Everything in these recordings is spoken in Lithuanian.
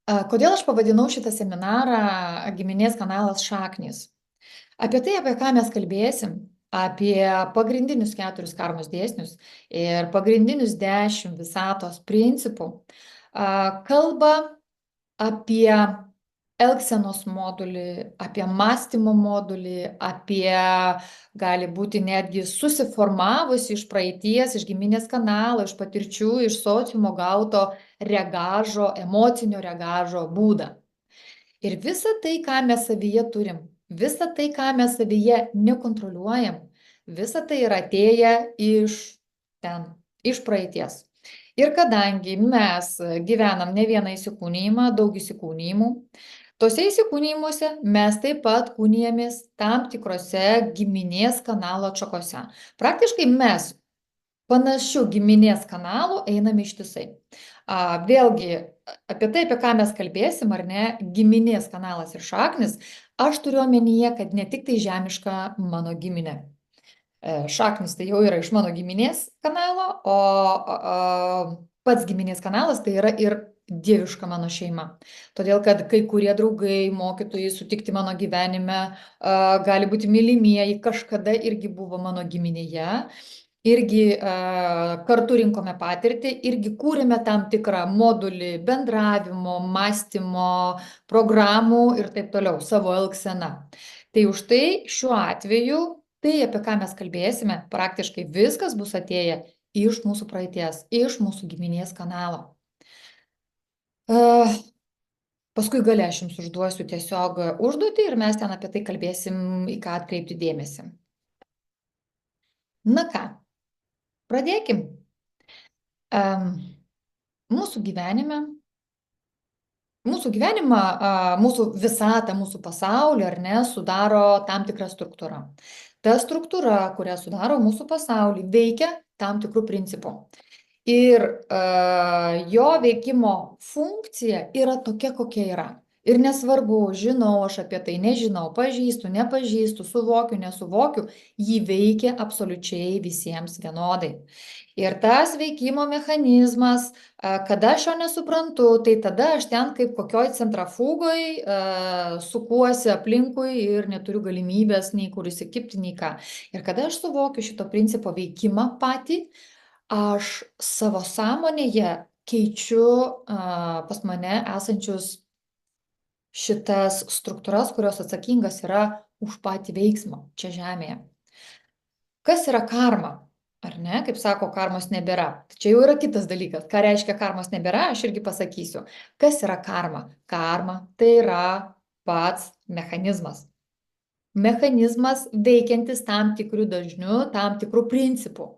Kodėl aš pavadinau šitą seminarą Giminės kanalas šaknys? Apie tai, apie ką mes kalbėsim, apie pagrindinius 4 karmos dėsnius ir pagrindinius 10 visatos principų, kalba apie elgsenos modulį, apie mąstymo modulį, apie gali būti netgi susiformavusi iš praeities, iš giminės kanalo, iš patirčių, iš sociumo gauto regažo, emocinio regažo būdą. Ir visa tai, ką mes savyje turim, visa tai, ką mes savyje nekontroliuojam, visa tai yra atėję iš ten, iš praeities. Ir kadangi mes gyvenam ne vieną įsikūnijimą, daug įsikūnijimų, tose įsikūnijimuose mes taip pat kūnijamės tam tikrose giminės kanalo atšakose. Praktiškai mes panašių giminės kanalų einame ištisai. Vėlgi, apie tai, apie ką mes kalbėsim, ar ne, giminės kanalas ir šaknis, aš turiu omenyje, kad ne tik tai žemiška mano giminė. Šaknis tai jau yra iš mano giminės kanalo, o pats giminės kanalas tai yra ir dieviška mano šeima. Todėl, kad kai kurie draugai, mokytojai sutikti mano gyvenime, gali būti mylimieji, kažkada irgi buvo mano giminėje, irgi kartu rinkome patirtį, irgi kūrėme tam tikrą modulį bendravimo, mąstymo, programų ir taip toliau, savo elgseną. Tai už tai šiuo atveju, tai apie ką mes kalbėsime, praktiškai viskas bus atėję iš mūsų praeities, iš mūsų giminės kanalo. Paskui gale aš jums užduosiu tiesiog užduotį ir mes ten apie tai kalbėsim, į ką atkreipti dėmesį. Na ką, pradėkim. Mūsų gyvenimą, mūsų visatą, mūsų pasaulį, ar ne, sudaro tam tikra struktūra. Ta struktūra, kurią sudaro mūsų pasaulį, veikia tam tikrų principų. Ir jo veikimo funkcija yra tokia, kokia yra. Ir nesvarbu, žinau aš apie tai, nežinau, pažįstu, nepažįstu, suvokiu, nesuvokiu, jį veikia absoliučiai visiems vienodai. Ir tas veikimo mechanizmas, kada aš jo nesuprantu, tai tada aš ten kaip kokioj centrafugoj sukuosi aplinkui ir neturiu galimybės nei kur įsikibti, nei ką. Ir kada aš suvokiu šito principo veikimą patį, aš savo sąmonėje keičiu pas mane esančius šitas struktūras, kurios atsakingas yra už patį veiksmą čia žemėje. Kas yra karma? Ar ne? Kaip sako, karmos nebėra. Čia jau yra kitas dalykas. Ką reiškia karmos nebėra, aš irgi pasakysiu. Kas yra karma? Karma tai yra pats mechanizmas. Mechanizmas veikiantis tam tikrų dažnių, tam tikrų principų.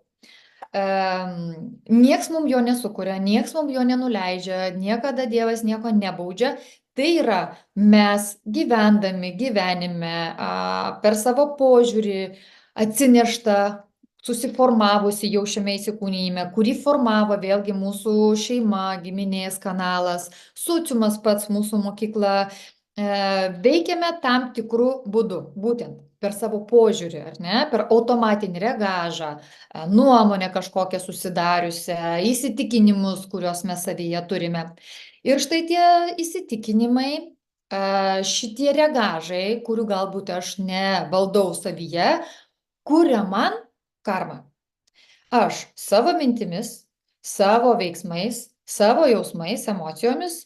Nieks mums jo nesukuria, nieks mums jo nenuleidžia, niekada Dievas nieko nebaudžia. Tai yra mes gyvendami gyvenime per savo požiūrį atsineštą, susiformavusi jau šiame įsikūnijime, kurį formavo vėlgi mūsų šeima, giminės kanalas, sociumas pats, mūsų mokykla, veikiame tam tikrų būdų, būtent per savo požiūrį, ar ne, per automatinį regažą, nuomonę kažkokią susidariusią, įsitikinimus, kuriuos mes savyje turime. Ir štai tie įsitikinimai, šitie regažai, kurių galbūt aš nevaldau savyje, kuria man karmą. Aš savo mintimis, savo veiksmais, savo jausmais, emocijomis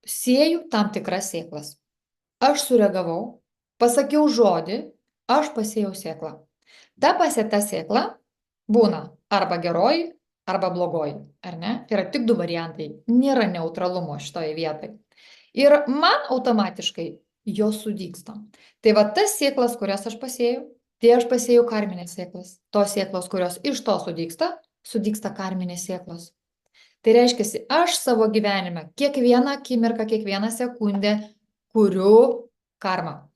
sėju tam tikras sėklas. Aš sureagavau, pasakiau žodį, aš pasėjau sėklą. Ta pasėta sėkla būna arba geroji, arba blogoji, ar ne? Yra tik du variantai, nėra neutralumo šitoje vietoje. Ir man automatiškai jos sudygsta. Tai va tas sėklas, kurias aš pasėjau, tai aš pasėjau karminės sėklas. Tos sėklos, kurios iš to sudygsta karminės sėklos. Tai reiškia, aš savo gyvenime kiekvieną akimirką, kiekvieną sekundę kuriu karmą.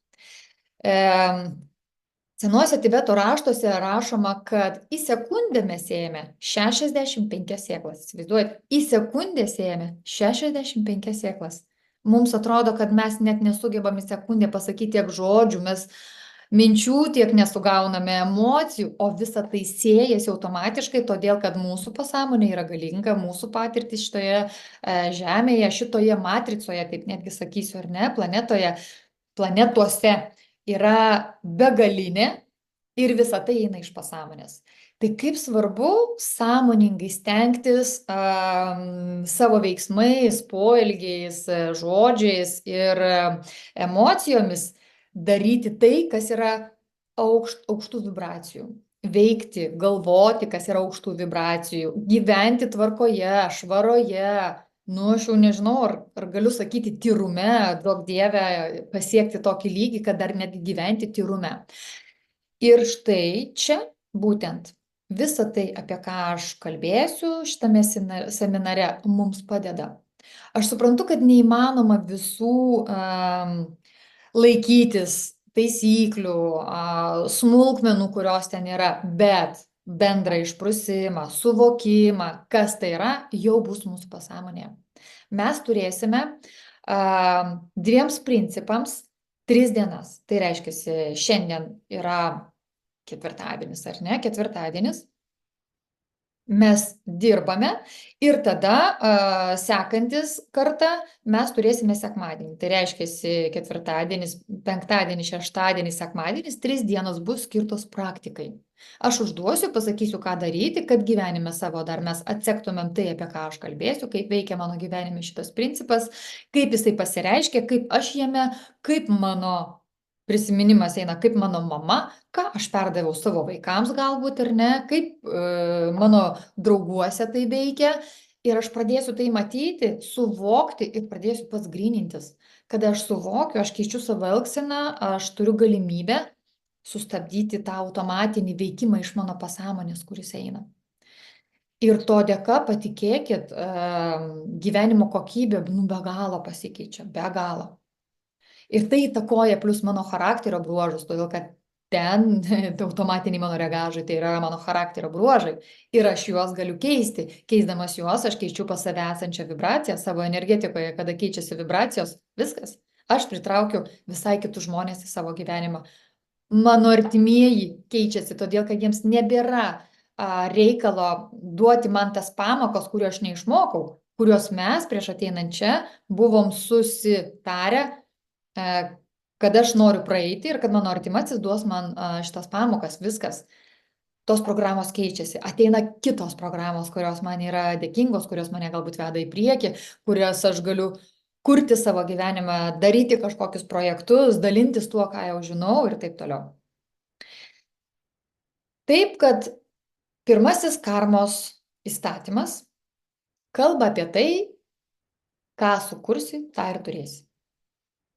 Senuose Tibeto raštuose rašoma, kad į sekundę mes sėjame 65 sėklas. Įsivaizduojat, į sekundę sėjame 65 sėklas. Mums atrodo, kad mes net nesugebame sekundę pasakyti tiek žodžių, mes minčių, tiek nesugauname emocijų, o visa tai siejasi automatiškai, todėl kad mūsų pasąmonė yra galinga, mūsų patirtis šitoje žemėje, šitoje matricoje, taip netgi sakysiu, ar ne, planetuose yra begalinė ir visa tai eina iš pasąmonės. Tai kaip svarbu sąmoningai stengtis savo veiksmais, poelgiais, žodžiais ir emocijomis daryti tai, kas yra aukštų vibracijų. Veikti, galvoti, kas yra aukštų vibracijų, gyventi tvarkoje, švaroje, nu, aš jau nežinau, ar galiu sakyti tyrume, duok Dieve, pasiekti tokį lygį, kad dar net gyventi tyrume. Ir štai čia būtent visa tai, apie ką aš kalbėsiu šitame seminare, mums padeda. Aš suprantu, kad neįmanoma visų laikytis taisyklių, smulkmenų, kurios ten yra, bet bendrą išprusimą, suvokimą, kas tai yra, jau bus mūsų pasąmonėje. Mes turėsime 2 principams 3 dienas. Tai reiškia, šiandien yra ketvirtadienis, ar ne? Ketvirtadienis. Mes dirbame ir tada sekantis kartą mes turėsime sekmadienį. Tai reiškia, ketvirtadienis, penktadienis, šeštadienis, sekmadienis, 3 dienos bus skirtos praktikai. Aš užduosiu, pasakysiu, ką daryti, kad gyvenime savo dar mes atsektumėm tai, apie ką aš kalbėsiu, kaip veikia mano gyvenime šitas principas, kaip jisai pasireiškia, kaip aš jame, kaip mano prisiminimas eina, kaip mano mama, ką aš perdaviau savo vaikams galbūt ar ne, kaip mano drauguose tai veikia. Ir aš pradėsiu tai matyti, suvokti ir pradėsiu pats grynintis. Kada aš suvokiu, aš keičiu savo elgseną, aš turiu galimybę sustabdyti tą automatinį veikimą iš mano pasąmonės, kuris eina. Ir to dėka, patikėkit, gyvenimo kokybė be galo pasikeičia, be galo. Ir tai įtakoja plus mano charakterio bruožus, todėl kad ten automatiniai mano reagažai, tai yra mano charakterio bruožai. Ir aš juos galiu keisti. Keisdamas juos, aš keičiu pas save esančią vibraciją savo energetikoje, kada keičiasi vibracijos, viskas. Aš pritraukiu visai kitus žmonės į savo gyvenimą. Mano artimieji keičiasi, todėl kad jiems nebėra reikalo duoti man tas pamokas, kuriuos aš neišmokau, kuriuos mes prieš ateinant čia buvom susitarę, kad aš noriu praeiti ir kad mano artimasis duos man šitas pamokas, viskas. Tos programos keičiasi, ateina kitos programos, kurios man yra dėkingos, kurios mane galbūt veda į priekį, kurias aš galiu kurti savo gyvenimą, daryti kažkokius projektus, dalintis tuo, ką jau žinau ir taip toliau. Taip, kad pirmasis karmos įstatymas kalba apie tai, ką sukursi, tą ir turėsi.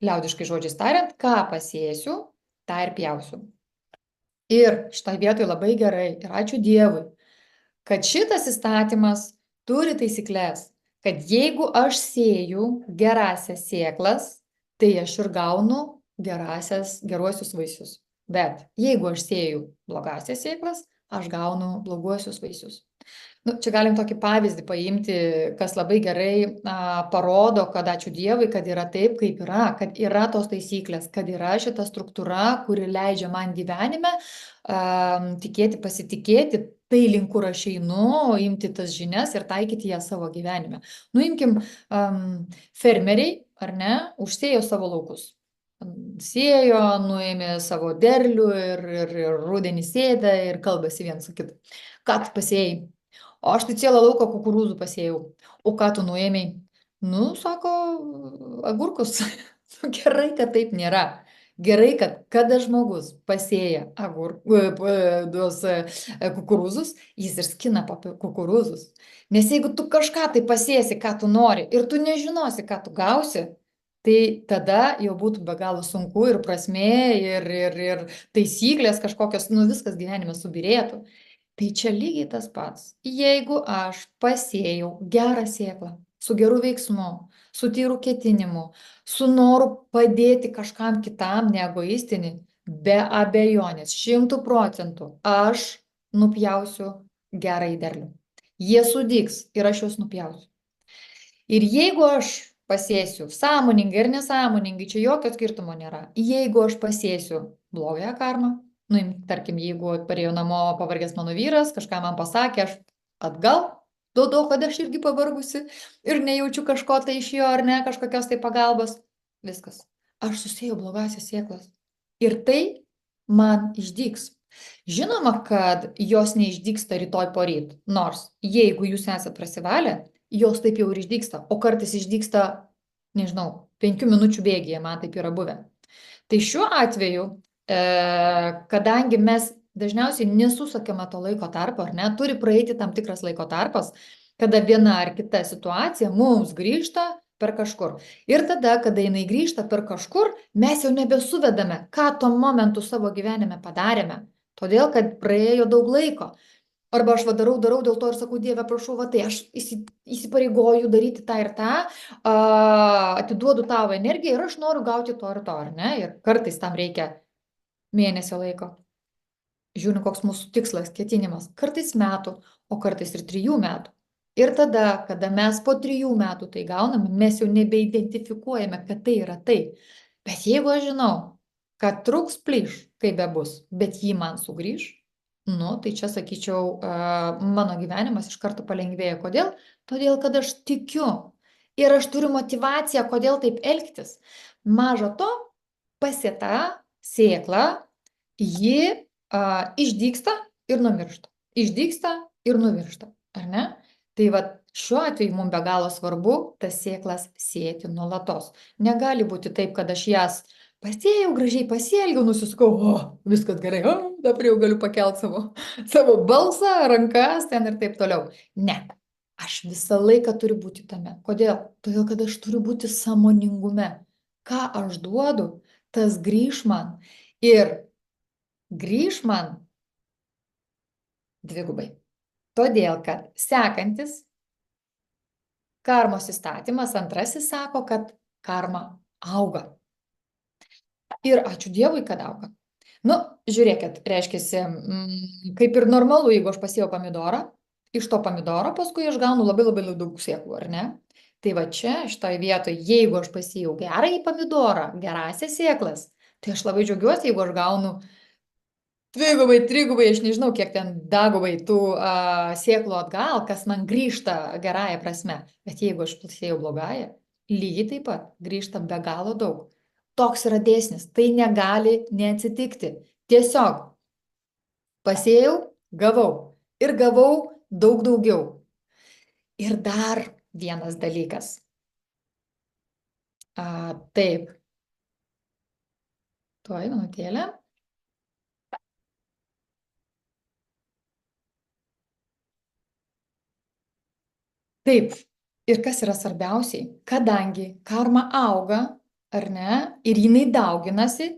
Liaudiškai žodžiais tariant, ką pasėsiu, tą ir pjausiu. Ir štai vietoj labai gerai, ir ačiū Dievui, kad šitas įstatymas turi taisyklės, kad jeigu aš sėju gerasias sėklas, tai aš ir gaunu geruosius vaisius. Bet jeigu aš sėju blogasias sėklas, aš gaunu bloguosius vaisius. Čia galim tokį pavyzdį paimti, kas labai gerai parodo, kad ačiū Dievui, kad yra taip, kaip yra, kad yra tos taisyklės, kad yra šita struktūra, kuri leidžia man gyvenime tikėti, pasitikėti, tai link kur aš einu, imti tas žinias ir taikyti ją savo gyvenime. Imkim, fermeriai, ar ne, užsėjo savo laukus. Sėjo, nuėmė savo derlių ir rudenį sėda ir kalbasi viens su kitu. Ką tu pasėjai? O aš tai cielą lauką kukurūzų pasėjau. O ką tu nuėmei? Sako, agurkus. Gerai, kad taip nėra. Gerai, kad kada žmogus pasėja kukurūzus, jis ir skina kukurūzus. Nes jeigu tu kažką tai pasėsi, ką tu nori, ir tu nežinosi, ką tu gausi, tai tada jau būtų be galo sunku ir prasmė, ir taisyklės kažkokios, viskas gyvenime subirėtų. Tai čia lygiai tas pats. Jeigu aš pasėjau gerą sėklą, su geru veiksmu, su tyru ketinimu, su noru padėti kažkam kitam, neegoistinį, be abejonės, 100% aš nupjausiu gerą derlių. Jie sudygs ir aš juos nupjausiu. Ir jeigu aš pasėsiu sąmoningai ir nesąmoningai, čia jokio skirtumo nėra. Jeigu aš pasėsiu blogąją karmą, nu, tarkim, jeigu parėjau namo pavargęs mano vyras, kažką man pasakė, aš atgal, dėl to, kad aš irgi pavargusi ir nejaučiu kažko tai iš jo ar ne, kažkokios tai pagalbos, viskas. Aš susėjau blogasias sėklas. Ir tai man išdygs. Žinoma, kad jos neišdygsta rytoj poryt, nors jeigu jūs esate prasivalę, jos taip jau ir išdygsta, o kartais išdygsta, nežinau, 5 minučių bėgyje, man taip yra buvę. Tai šiuo atveju, kadangi mes dažniausiai nesusakėme to laiko tarpo, ar ne, turi praeiti tam tikras laiko tarpas, kada viena ar kita situacija mums grįžta per kažkur. Ir tada, kada jinai grįžta per kažkur, mes jau nebesuvedame, ką tuo momentu savo gyvenime padarėme, todėl kad praėjo daug laiko. Arba aš darau dėl to ir sakau, Dieve, prašau, tai aš įsipareigoju daryti tą ir tą, atiduodu tavo energiją ir aš noriu gauti to ir to, ar ne? Ir kartais tam reikia mėnesio laiko. Žiūrint, koks mūsų tikslas, ketinimas. Kartais metų, o kartais ir 3 metų. Ir tada, kada mes po 3 metų tai gauname, mes jau nebeidentifikuojame, kad tai yra tai. Bet jeigu aš žinau, kad truks plyš, kaip bebus, bet jį man sugrįž, nu, tai čia, sakyčiau, mano gyvenimas iš karto palengvėja. Kodėl? Todėl, kad aš tikiu. Ir aš turiu motivaciją, kodėl taip elgtis. Maža to, pasėta sėkla, ji išdygsta ir numiršta. Išdygsta ir numiršta, ar ne? Tai šiuo atveju mums be galo svarbu tas sėklas sėti nuolatos. Negali būti taip, kad aš jas pasėjau, gražiai pasielgiau, nusiskau, viskas gerai, dabar jau galiu pakelti savo balsą, rankas ten ir taip toliau. Ne, aš visą laiką turiu būti tame. Kodėl? Todėl, kad aš turiu būti sąmoningume. Ką aš duodu, tas grįž man. Ir grįž man dvigubai. Todėl, kad sekantis karmos įstatymas, antrasis sako, kad karma auga. Ir ačiū Dievui, kad auga. Nu, žiūrėkit, reiškiasi, kaip ir normalu, jeigu aš pasėjau pomidorą, iš to pomidoro paskui aš gaunu labai daug sėklų, ar ne? Tai čia, šitoje vietoje, jeigu aš pasėjau gerąjį pomidorą, gerąsias sėklas, tai aš labai džiaugiuosi, jeigu aš gaunu dvigubai, trigubai, aš nežinau, kiek ten dagubai tų sėklų atgal, kas man grįžta gerąją prasme. Bet jeigu aš pasėjau blogąją, lygiai taip pat grįžta be galo daug. Toks yra dėsnis, tai negali neatsitikti. Tiesiog pasėjau, gavau ir gavau daug daugiau. Ir dar vienas dalykas. Taip. Tuoj, minutėlę. Taip. Ir kas yra svarbiausiai, kadangi karma auga, ar ne, ir jinai dauginasi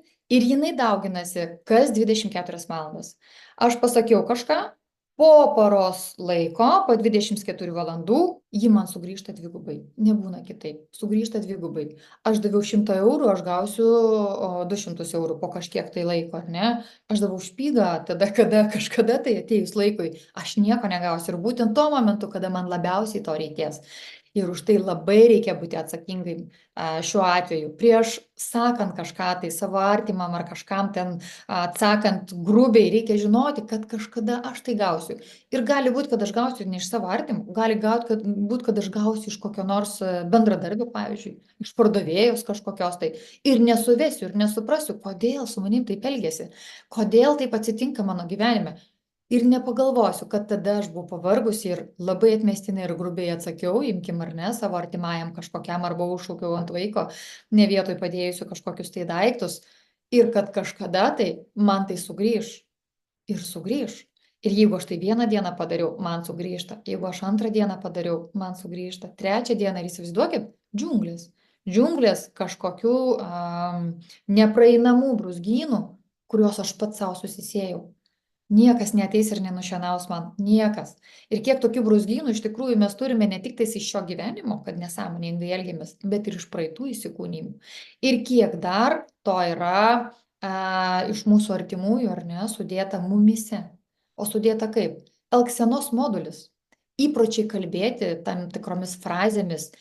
kas 24 valandas. Aš pasakiau kažką, po paros laiko, po 24 valandų, ji man sugrįžta dvigubai. Nebūna kitaip, sugrįžta dvigubai. Aš daviau 100 eurų, aš gausiu 200 eurų po kažkiek tai laiko, ar ne? Aš davau špygą, tada, kada kažkada tai atėjus laikui, aš nieko negausiu. Ir būtent tuo momentu, kada man labiausiai to reikės. Ir už tai labai reikia būti atsakingai šiuo atveju. Prieš sakant kažką tai savo artimam ar kažkam ten atsakant grubiai, reikia žinoti, kad kažkada aš tai gausiu. Ir gali būti, kad aš gausiu ne iš savo artimų, gali būti, kad aš gausiu iš kokio nors bendradarbio, pavyzdžiui, iš pardavėjos kažkokios tai. Ir nesuvesiu, ir nesuprasiu, kodėl su manim taip elgiasi, kodėl taip atsitinka mano gyvenime. Ir nepagalvosiu, kad tada aš buvau pavargusi ir labai atmestinai ir grubiai atsakiau, imkim ar ne, savo artimajam kažkokiam arba užšaukiau ant vaiko, ne vietoj padėjusiu kažkokius tai daiktus. Ir kad kažkada tai man tai sugrįž. Ir sugrįž. Ir jeigu aš tai vieną dieną padariau, man sugrįžta. Jeigu aš antrą dieną padariau, man sugrįžta. Trečią dieną, ir įsivaizduokit, džiunglės. Džiunglės kažkokių nepraeinamų brūzgynų, kuriuos aš pats savo susisėjau. Niekas neateis ir nenušienaus man. Niekas. Ir kiek tokių brūzgynų iš tikrųjų mes turime ne tik tais iš šio gyvenimo, kad nesąmoningai elgiamės, bet ir iš praeitų įsikūnymų. Ir kiek dar to yra iš mūsų artimųjų, ar ne, sudėta mumyse. O sudėta kaip? Elgsenos modulis. Įpročiai kalbėti tam tikromis frazėmis.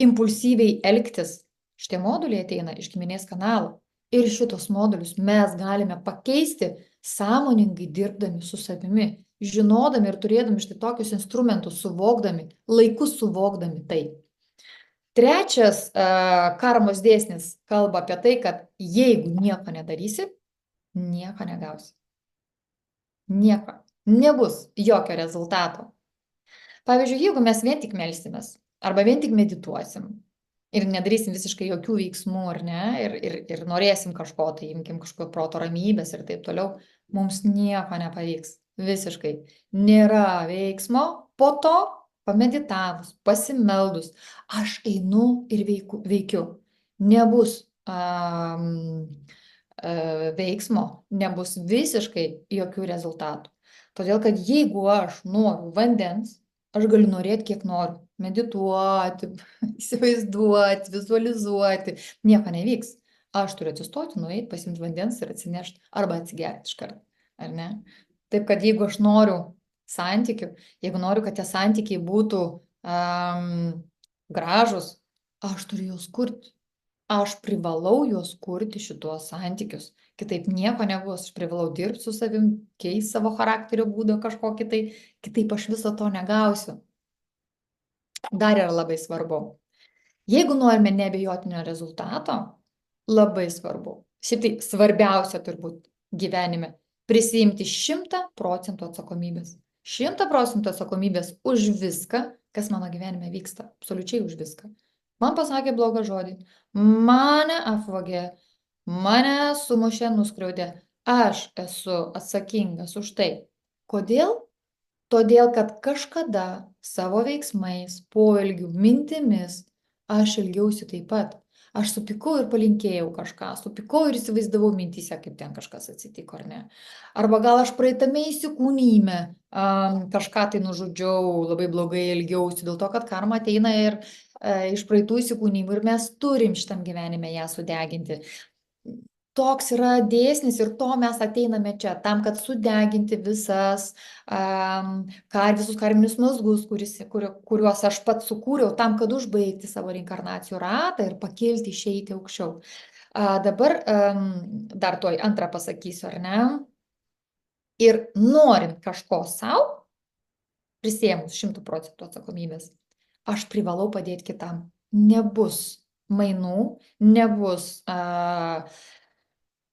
impulsyviai elgtis. Šitie moduliai ateina iš giminės kanalo. Ir šitos modulius mes galime pakeisti sąmoningai dirbdami su savimi, žinodami ir turėdami štai tokius instrumentus, suvokdami, laikus suvokdami tai. Trečias karmos dėsnis kalba apie tai, kad jeigu nieko nedarysi, nieko negausi. Nieko. Nebus jokio rezultato. Pavyzdžiui, jeigu mes vien tik melsimės, arba vien tik medituosim, ir nedarysim visiškai jokių veiksmų, ar ne, ir norėsim kažko, tai imkim kažkokio proto ramybės ir taip toliau, mums nieko nepavyks. Visiškai. Nėra veiksmo, po to pameditavus, pasimeldus, aš einu ir veikiu. Nebus veiksmo, nebus visiškai jokių rezultatų. Todėl, kad jeigu aš noriu vandens, aš galiu norėti, kiek noriu. Medituoti, įsivaizduoti, vizualizuoti. Nieko nevyks. Aš turiu atsistoti, nueiti, pasimti vandens ir atsinešti arba atsigerti iškart. Ar ne? Taip, kad jeigu aš noriu santykių, jeigu noriu, kad tie santykiai būtų gražus, aš turiu juos kurti. Aš privalau juos kurti, šituos santykius. Kitaip nieko nebus. Aš privalau dirbti su savim, keisti savo charakterio būdą kažkokį tai. Kitaip aš viso to negausiu. Dar yra labai svarbu. Jeigu norime neabejotinio rezultato, labai svarbu. Šitai svarbiausia turbūt gyvenime. Prisiimti 100% atsakomybės. 100% atsakomybės už viską, kas mano gyvenime vyksta. Absoliučiai už viską. Man pasakė blogą žodį, mane apvogė, mane sumušė, nuskriaudė. Aš esu atsakingas už tai. Kodėl? Todėl, kad kažkada savo veiksmais, poelgių, mintimis aš elgiausi taip pat. Aš supykau ir palinkėjau kažką, supykau ir įsivaizdavau mintyse, kaip ten kažkas atsitiko, ar ne. Arba gal aš praeitame įsikūnyme kažką tai nužudžiau, labai blogai elgiausi, dėl to, kad karma ateina ir iš praeitų įsikūnymų ir mes turim šitam gyvenime ją sudeginti. Toks yra dėsnis ir to mes ateiname čia, tam, kad sudeginti visus karminius mazgus, kuriuos aš pats sukūriau, tam, kad užbaigti savo reinkarnacijų ratą ir pakilti, išeiti aukščiau. Dabar dar toj antrą pasakysiu, ar ne? Ir norint kažko savo, prisėmus 100% atsakomybės, aš privalau padėti kitam. Nebus mainų, nebus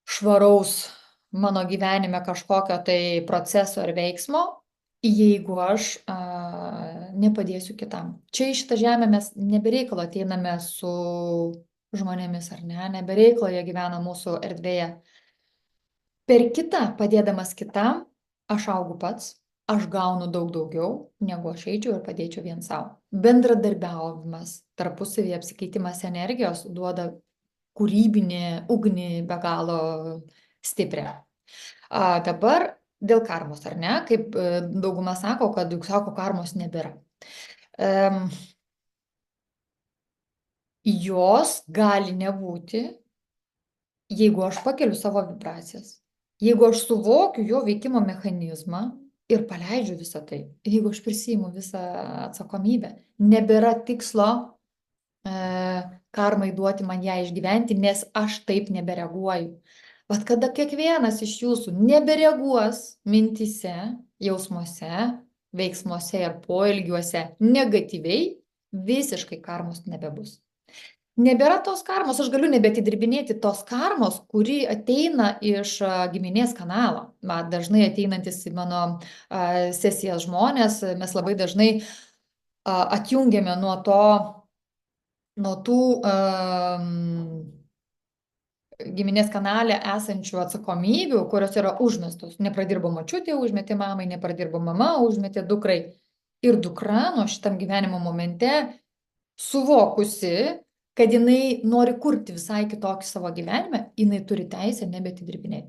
švaraus mano gyvenime kažkokio tai proceso ar veiksmo, jeigu aš nepadėsiu kitam. Čia į šitą žemę mes nebereikalo ateiname su žmonėmis, ar ne? Nebereikalo jie gyvena mūsų erdvėje. Per kitą, padėdamas kitam, aš augu pats, aš gaunu daug daugiau, negu aš eičiau ir padėčiau vien savo. Bendradarbiavimas, tarpusavį apsikeitimas energijos duoda kūrybinį ugnį be galo stiprią. Dabar dėl karmos, ar ne? Kaip dauguma sako, kad juk sako, karmos nebėra. Jos gali nebūti, jeigu aš pakeliu savo vibracijas. Jeigu aš suvokiu jo veikimo mechanizmą ir paleidžiu visą tai. Jeigu aš prisiimu visą atsakomybę. Nebėra tikslo karmai duoti man ją išgyventi, nes aš taip nebereaguoju. Vat kada kiekvienas iš jūsų nebereaguos mintyse, jausmuose, veiksmuose ir poelgiuose negatyviai, visiškai karmos nebebus. Nebėra tos karmos, aš galiu nebetidirbinėti tos karmos, kuri ateina iš giminės kanalo. Dažnai ateinantis į mano sesijas žmonės, mes labai dažnai atjungiame nuo tų giminės kanale esančių atsakomybių, kurios yra užmestos. Nepradirbo močiutė, užmetė mamai, nepradirbo mama, užmetė dukrai. Ir dukra nuo šitam gyvenimo momente suvokusi, kad jinai nori kurti visai kitokį savo gyvenimą, jinai turi teisę nebetidirbinėti.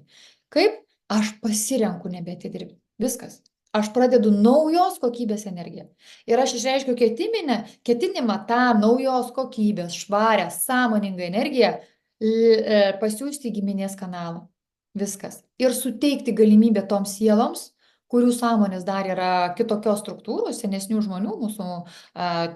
Kaip? Aš pasirenku nebetidirbti. Viskas. Aš pradedu naujos kokybės energiją. Ir aš išreiškiu ketinimą tą naujos kokybės, švarę, sąmoningą energiją pasiųsti į giminės kanalą. Viskas. Ir suteikti galimybę toms sieloms kurių sąmonės dar yra kitokios struktūros, senesnių žmonių, mūsų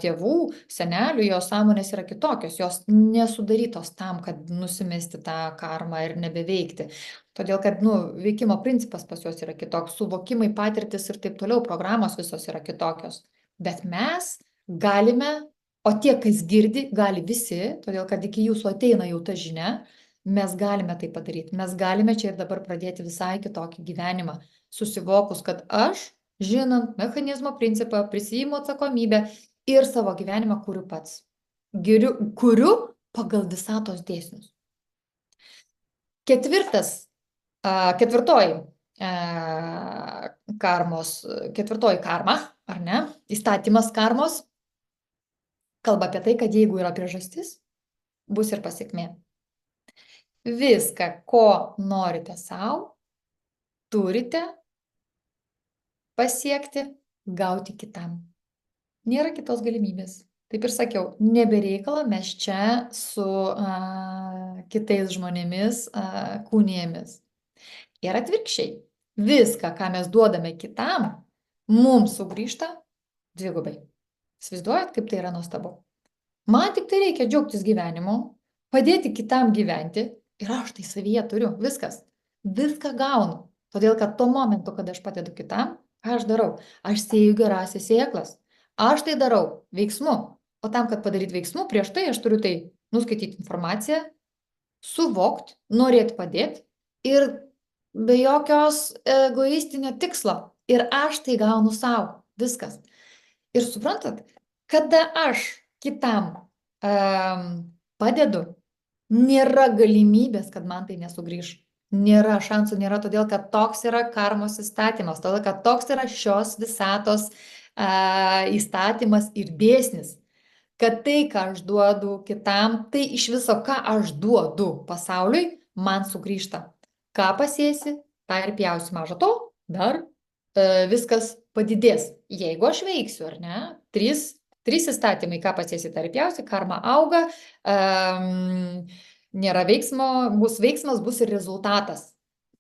tėvų, senelių, jos sąmonės yra kitokios, jos nesudarytos tam, kad nusimesti tą karmą ir nebeveikti. Todėl, kad, veikimo principas pas juos yra kitoks, suvokimai, patirtis ir taip toliau, programos visos yra kitokios. Bet mes galime, o tie, kas girdi, gali visi, todėl, kad iki jūsų ateina jau ta žinia, mes galime tai padaryti. Mes galime čia ir dabar pradėti visai kitokį gyvenimą, susivokus, kad aš, žinant mechanizmo principą, prisiimu atsakomybę ir savo gyvenimą kuriu pats. Kuriu pagal visatos dėsnius. Ketvirtoji karma, ar ne, įstatymas karmos, kalba apie tai, kad jeigu yra priežastis, bus ir pasekmė. Viską, ko norite savo, turite pasiekti, gauti kitam. Nėra kitos galimybės. Taip ir sakiau, nebereikalo mes čia su kitais žmonėmis kūnėmis. Ir atvirkščiai, viską, ką mes duodame kitam, mums sugrįžta dvigubai. Įsivaizduojat, kaip tai yra nuostabu. Man tik tai reikia džiaugtis gyvenimu, padėti kitam gyventi ir aš tai savyje turiu, viskas. Viską gaunu. Todėl, kad tuo momentu, kada aš padedu kitam, ką aš darau? Aš sėju gerąsias sėklas. Aš tai darau veiksmu. O tam, kad padaryti veiksmu, prieš tai aš turiu tai nuskaityti informaciją, suvokti, norėti padėti ir be jokios egoistinio tikslo. Ir aš tai gaunu savo. Viskas. Ir suprantat, kada aš kitam padedu, nėra galimybės, kad man tai nesugrįš. Nėra šansų, nėra todėl, kad toks yra karmos įstatymas, todėl, kad toks yra šios visatos įstatymas ir dėsnis, kad tai, ką aš duodu kitam, tai iš viso, ką aš duodu pasauliui, man sugrįžta. Ką pasėsi, tą ir pjausi. Maža to, dar viskas padidės. Jeigu aš veiksiu, ar ne? Trys įstatymai, ką pasėsi, tą ir pjausi, karma auga, nėra veiksmo, bus veiksmas, bus ir rezultatas.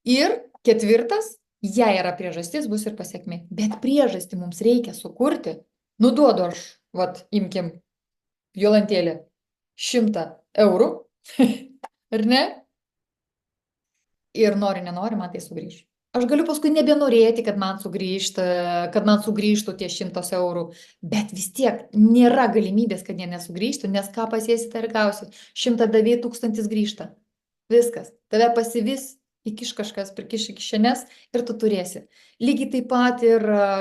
Ir ketvirtas, jei yra priežastis, bus ir pasiekmė. Bet priežastį mums reikia sukurti. Nuduodu aš, imkim, Jolantėlė, 100 eurų, ar ne? Ir nori, nenori, man tai sugrįš. Aš galiu paskui nebenorėti, kad man sugrįžtų tie 100 eurų, bet vis tiek nėra galimybės, kad jie nesugrįžtų, nes ką pasėsi, tai ir gausi. 100 davė, 1000 grįžta. Viskas. Tave pasivys, įkiš kažkas, prikiš į kišenes ir tu turėsi. Lygiai taip pat ir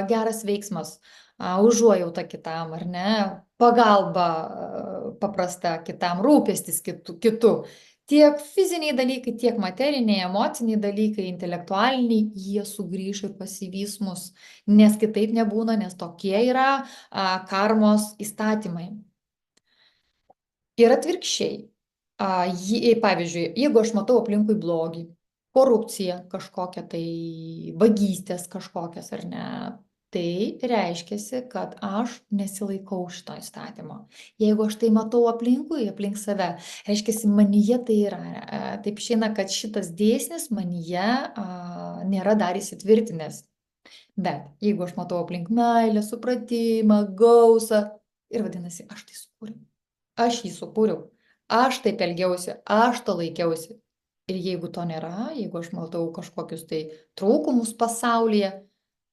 geras veiksmas, užuojauta kitam, ar ne, pagalba paprasta kitam, rūpestis kitu. Tiek fiziniai dalykai, tiek materiniai, emociniai dalykai, intelektualiniai, jie sugrįš ir pasivys mus, nes kitaip nebūna, nes tokie yra karmos įstatymai. Ir atvirkščiai, pavyzdžiui, jeigu aš matau aplinkui blogį, korupciją kažkokią, tai vagystės kažkokias ar ne, tai reiškiasi, kad aš nesilaikau šito įstatymo. Jeigu aš tai matau aplinkui, aplink save, reiškiasi, manyje tai yra. Taip išeina, kad šitas dėsnis manyje nėra dar įsitvirtinęs. Bet jeigu aš matau aplink meilę, supratimą, gausą, ir vadinasi, aš tai sukūriau. Aš jį sukūriau. Aš taip elgiausi, aš to laikiausi. Ir jeigu to nėra, jeigu aš matau kažkokius tai trūkumus pasaulyje,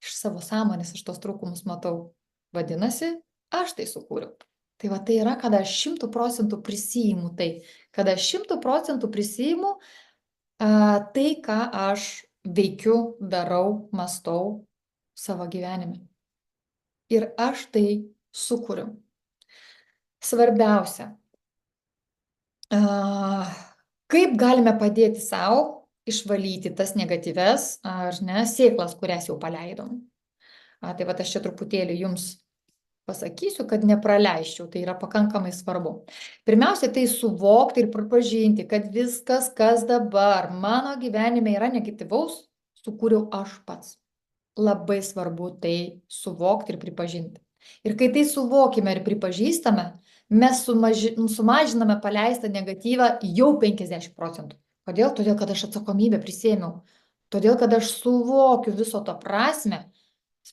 iš savo sąmonės aš tos trūkumus matau. Vadinasi, aš tai sukūriau. Tai tai yra, kada aš 100% prisiimu tai. Kada aš 100% prisiimu tai, ką aš veikiu, darau, mąstau savo gyvenime. Ir aš tai sukūriau. Svarbiausia, kaip galime padėti savo išvalyti tas negatyves, ar ne, sėklas, kurias jau paleidom. Tai aš čia truputėlį jums pasakysiu, kad nepraleisčiau, tai yra pakankamai svarbu. Pirmiausia, tai suvokti ir pripažinti, kad viskas, kas dabar mano gyvenime yra negatyvaus, sukūriau aš pats. Labai svarbu tai suvokti ir pripažinti. Ir kai tai suvokime ir pripažįstame, mes sumažiname paleistą negatyvą jau 50%. Kodėl? Todėl, kad aš atsakomybę prisėmiau. Todėl, kad aš suvokiu viso to prasme,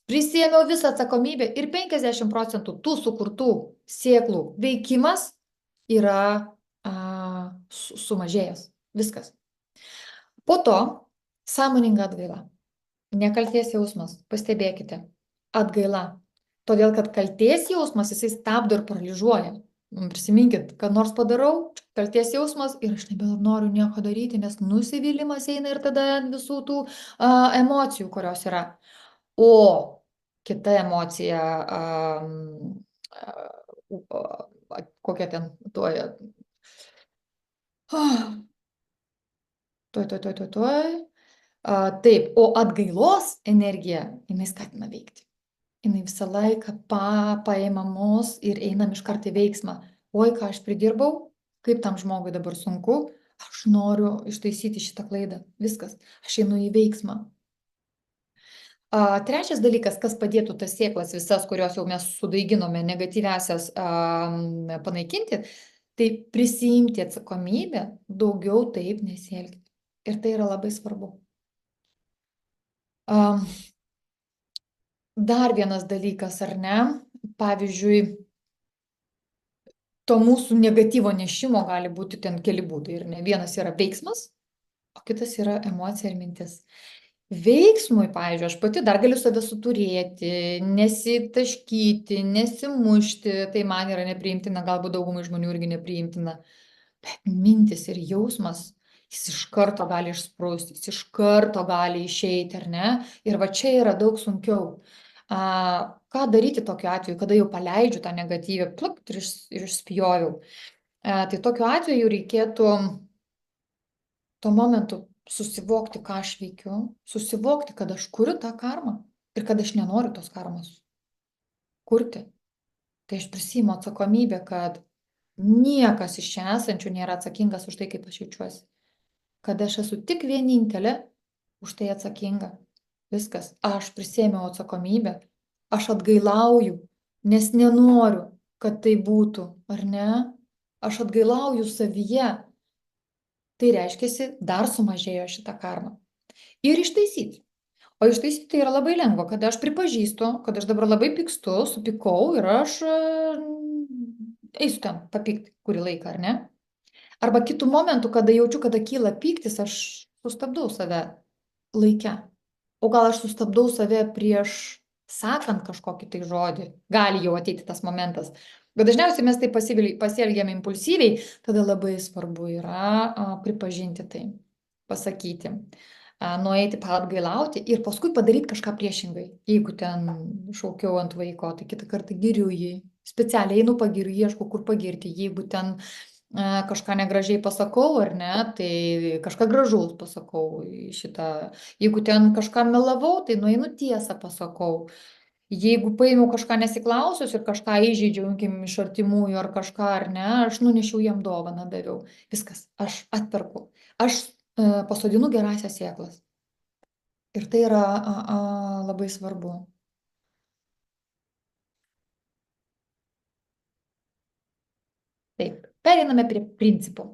prisėmiau visą atsakomybę ir 50% tų sukurtų sėklų veikimas yra sumažėjęs. Viskas. Po to sąmoninga atgaila. Nekalties jausmas. Pastebėkite. Atgaila. Todėl, kad kalties jausmas jisai stabdo ir paralyžiuoja. Prisiminkit, kad nors padarau, kalties jausmas ir aš nebenoriu nieko daryti, nes nusivylimas eina ir tada visų tų emocijų, kurios yra. O kita emocija, kokia ten tuoj, taip, o atgailos energija, jinai skatina veikti. Jinai visą laiką paima mus ir einam iš karto į veiksmą. Oi, ką aš pridirbau, kaip tam žmogui dabar sunku, aš noriu ištaisyti šitą klaidą. Viskas, aš einu į veiksmą. Trečias dalykas, kas padėtų tas sėklas visas, kurios jau mes sudaiginome negatyviasias panaikinti, tai prisiimti atsakomybę, daugiau taip nesielgti. Ir tai yra labai svarbu. Dar vienas dalykas, ar ne? Pavyzdžiui, to mūsų negatyvo nešimo gali būti ten keli būdai. Ir ne vienas yra veiksmas, o kitas yra emocija ir mintis. Veiksmui, pavyzdžiui, aš pati dar galiu save suturėti, nesitaškyti, nesimušti, tai man yra nepriimtina, galbūt daugumai žmonių irgi nepriimtina. Bet mintis ir jausmas, jis iš karto gali išsprūsti, jis iš karto gali išeiti, ar ne? Ir va čia yra daug sunkiau. Ką daryti tokiu atveju, kada jau paleidžiu tą negatyvę, plukt ir išspjoviau. Tai tokiu atveju reikėtų tuo momentu susivokti, ką aš veikiu, susivokti, kad aš kuriu tą karmą ir kad aš nenoriu tos karmos kurti. Tai aš prisiimu atsakomybę, kad niekas iš čia esančių nėra atsakingas už tai, kaip aš jaučiuosi. Kad aš esu tik vienintelė už tai atsakinga. Viskas. Aš prisėmiau atsakomybę, aš atgailauju, nes nenoriu, kad tai būtų, ar ne? Aš atgailauju savyje. Tai reiškia, dar sumažėjo šitą karmą. Ir ištaisyti. O ištaisyti tai yra labai lengva, kada aš pripažįstu, kad aš dabar labai pykstu, supykau ir aš eisiu ten papykti kurį laiką, ar ne? Arba kitų momentų, kada jaučiu, kada kyla pyktis, aš sustabdau save laikę. O gal aš sustabdau save prieš sakant kažkokį tai žodį. Gali jau ateiti tas momentas. Bet dažniausiai mes tai pasielgiame impulsyviai, tada labai svarbu yra pripažinti tai, pasakyti, nueiti paatgailauti ir paskui padaryti kažką priešingai. Jeigu ten šaukiau ant vaiko, tai kitą kartą giriu jį. Specialiai einu pagiriu, ieškau, kur pagirti. Jeigu ten kažką negražiai pasakau, ar ne, tai kažką gražaus pasakau šitą. Jeigu ten kažką melavau, tai nueinu tiesą pasakau. Jeigu paėmiau kažką nesiklausius ir kažką įžeidžiau, iš artimųjų ar kažką, ar ne, aš nunešiau jam dovaną, daviau. Viskas, aš atperku. Aš pasodinu gerąsias sėklas. Ir tai yra labai svarbu. Taip, pereiname prie principų.